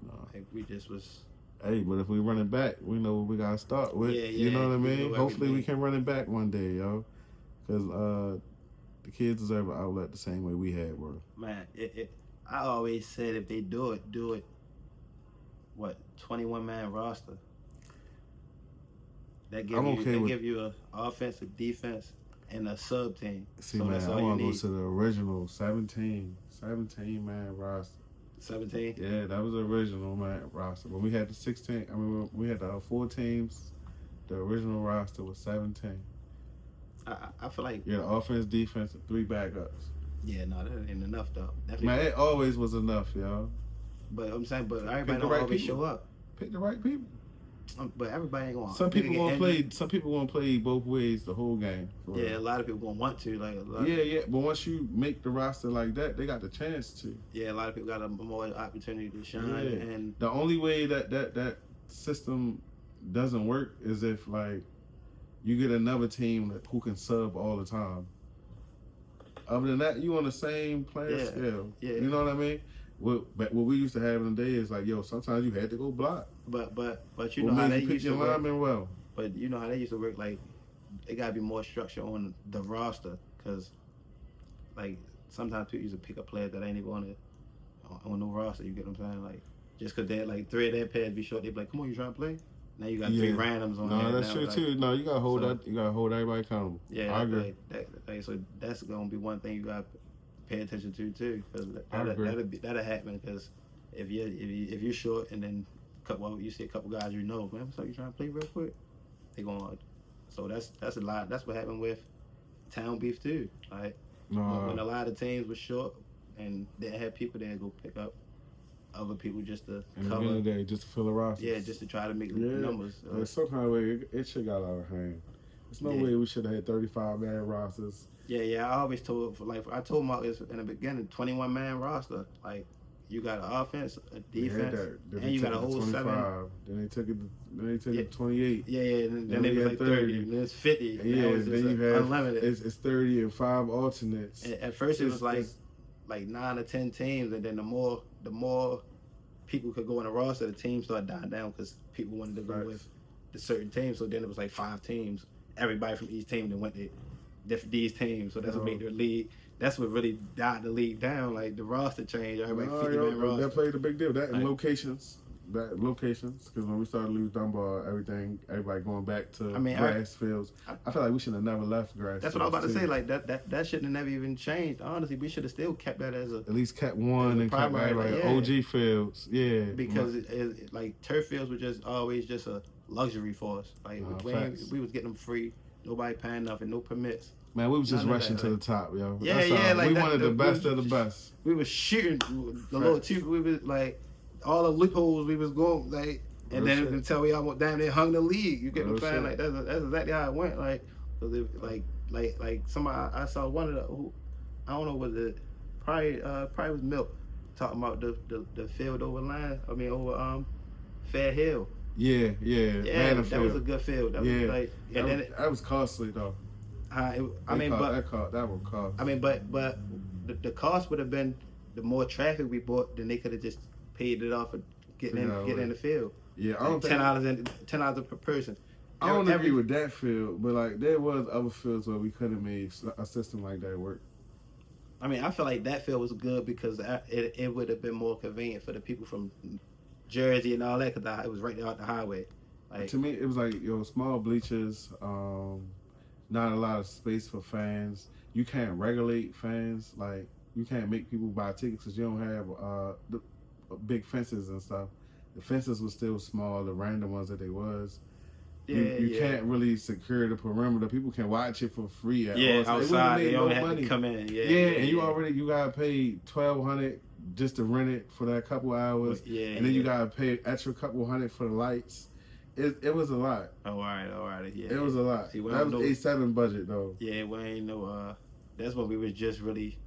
No. Like we just was. Hey, but if we run it back, we know what we gotta start with. You know what I mean? Hopefully we can run it back one day, yo. Because the kids deserve an outlet the same way we had, bro. Man, I always said if they do it. What 21-man roster? That give you an offensive, defense, and a sub team. See, so man, I want to go to the original 17-man roster. 17? Yeah, that was the original man roster. When we had the 16, we had the 4 teams. The original roster was 17. I feel like the offense, defense, and 3 backups. Yeah, no, that ain't enough though. Definitely. Man, it always was enough, yo. But I'm saying, everybody don't always show up. Pick the right people. But everybody ain't going. Some people gonna play. Some people gonna play both ways the whole game. Yeah, a lot of people gonna want to. But once you make the roster like that, they got the chance to. Yeah, a lot of people got a more opportunity to shine. Yeah. And the only way that system doesn't work is if like you get another team who can sub all the time. Other than that, you on the same player scale. Yeah. You know what I mean? What we used to have in the day is like, yo, sometimes you had to go block. But you know how they used to work. Well. But you know how they used to work. Like, it gotta be more structure on the roster, cause like sometimes people used to pick a player that ain't even on the roster. You get what I'm saying? Like, just cause they had like 3 of their pairs be short, they be like, come on, you trying to play? Now you got 3 randoms on there. No, that's true too. No, you gotta hold that. You gotta hold everybody accountable. Yeah, I agree. So that's gonna be one thing you gotta pay attention to too, because that'll happen. Because if you're short and then you see a couple guys man, so you trying to play real quick, they going. So that's a lot. That's what happened with town beef too. Right? When a lot of teams were short and didn't have people there to go pick up other people just to cover. In the day, just to fill the roster. Yeah, just to try to make numbers. Some kind of way it should got out of hand. There's no way we should have had 35-man rosters. Yeah. I always told Mark this in the beginning, 21-man roster. Like, you got an offense, a defense, and you got a whole 7. Then they took it to 28. Yeah. And then they was like 30. And then it's 50. Yeah. Then you have unlimited. It's 30 and 5 alternates. And at first it was like 9 or 10 teams, and then the more people could go on the roster, the team started dying down because people wanted to go with the certain teams. So then it was like 5 teams. Everybody from each team then went to these teams. So that's what made the league. That's what really died the league down. Like the roster changed. Everybody 50-man roster. That played a big deal. That and locations. Because when we started to lose Dunbar, everybody going back to grass fields. I feel like we should have never left grass. That's what I was about to say. Like that shouldn't have never even changed. Honestly, we should have still kept that as at least kept one and kept everybody OG fields. Yeah, because like turf fields were just always just a luxury for us. Like we was getting them free, nobody paying nothing, no permits. Man, we was just rushing to the top, yo. Yeah, like we wanted the best of the best. We was shooting the little two. We was like. All the loopholes we was going like, and then until we almost damn near hung the league. You get what I'm saying? Like that's exactly how it went. Like somebody I saw one of the I don't know was it probably was Milk talking about the field over line. I mean over Fair Hill. Yeah. That was a good field. That was like, and then that was costly though. That was costly. I mean, but the cost would have been the more traffic we bought, then they could have just paid it off for getting in the field. Yeah, I don't think $10 per person. I don't agree with that field, but like there was other fields where we could have made a system like that work. I mean, I feel like that field was good because it would have been more convenient for the people from Jersey and all that because it was right there off the highway. Like to me, it was like small bleachers, not a lot of space for fans. You can't regulate fans, like you can't make people buy tickets because you don't have the big fences and stuff. The fences were still small, the random ones that they was. You can't really secure the perimeter. People can watch it for free at all. Outside, they only have to come in. And you gotta pay $1,200 just to rent it for that couple hours. And then you gotta pay extra couple $100 for the lights. It was a lot. Oh, all right. Yeah, it was a lot. See, that was A7 budget though. Yeah, we ain't no. That's when we was just really.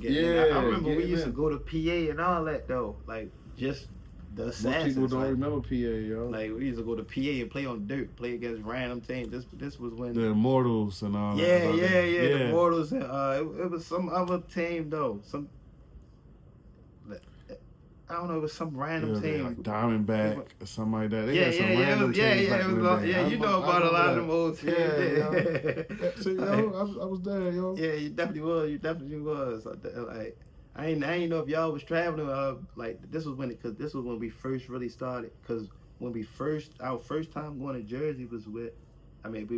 I remember we used to go to PA and all that though, like just the Assassins. Most people don't remember PA, yo. Like we used to go to PA and play on dirt, play against random teams. This was when the Immortals and all that. The Immortals and it was some other team though. I don't know, it was some random team. Like Diamondback or something like that. They got some random teams. You know about a lot of them old teams. See, yo, I was there, yo. Yeah, you definitely was. Like, I ain't know if y'all was traveling. Like this was when we first really started. Cause when our first time going to Jersey was we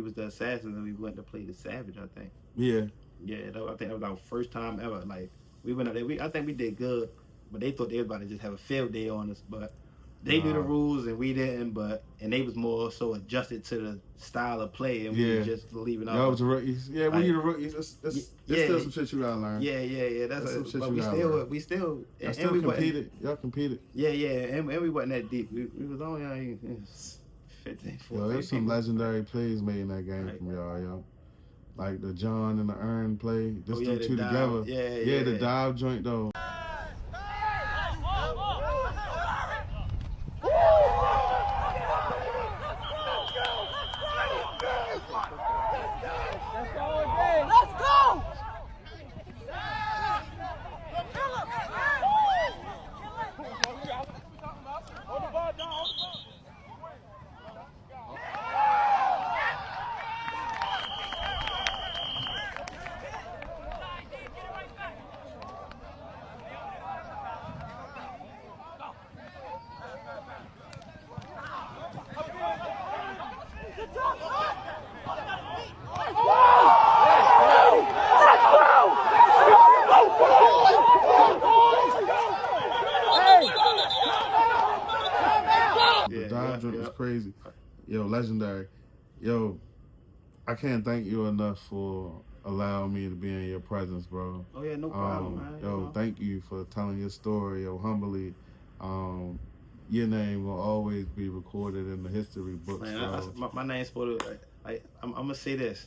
was the Assassins and we went to play the Savage. I think. Yeah. I think that was our first time ever. Like we went up there. I think we did good. But they thought they was about to just have a field day on us. But they knew the rules and we didn't. And they was more so adjusted to the style of play and we were just leaving off. Y'all was the rookies. Yeah, when you the rookies, there's still some shit you gotta learn. Yeah. That's some shit but you we still competed. Y'all competed. Yeah, and we wasn't that deep. We was only 15, 14. Yo, there's some legendary plays made in that game from y'all, yo. Like the John and the Earn play. Just them two together. Yeah, the dive joint though. Was crazy. Yo, legendary. Yo, I can't thank you enough for allowing me to be in your presence, bro. Oh yeah, no problem, man. Yo, thank you for telling your story, yo, humbly. Your name will always be recorded in the history books, man, bro. My name's supposed to, I'm gonna say this.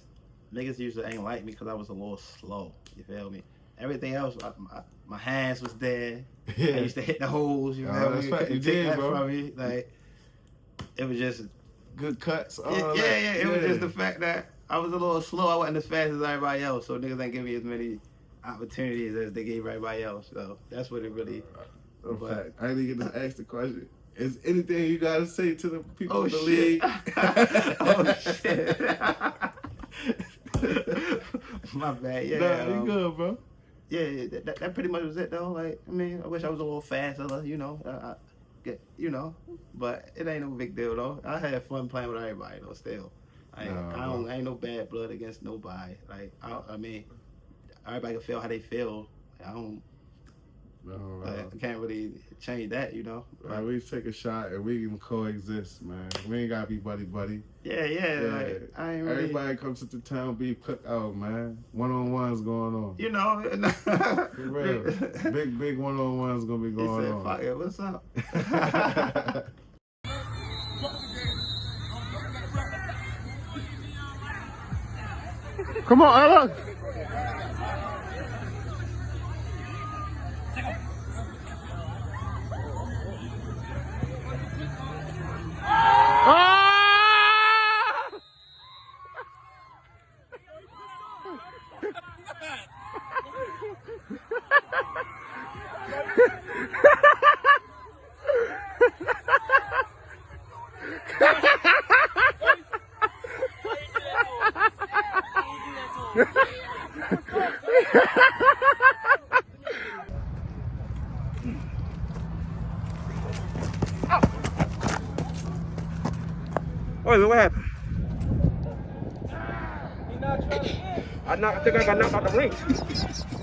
Niggas usually ain't like me because I was a little slow. You feel me? Everything else, my hands was there. I used to hit the holes. You feel me? You did, bro. From me. Like, it was just good cuts. It was just the fact that I was a little slow. I wasn't as fast as everybody else, so niggas ain't give me as many opportunities as they gave everybody else. So that's what it really In But- fact, I didn't get to ask the question. Is anything you gotta say to the people Oh in the shit! league? Oh shit! My bad. Yeah. Nah, you good, bro. Yeah, that pretty much was it though. Like, I mean, I wish I was a little faster, you know. But it ain't no big deal though. I had fun playing with everybody though. Still, I ain't no bad blood against nobody. Like, I mean, everybody can feel how they feel. I don't. No, I can't really change that, you know. Like, we take a shot and we can coexist, man. We ain't gotta be buddy. Yeah. Like, I ain't really. Everybody comes to the town, be cooked out, man. One-on-ones going on. You know. For real. Big one-on-ones gonna be He going said, on. "Fuck it, what's up?" Come on, Ella. Wait, what happened? I think I got knocked out the ring.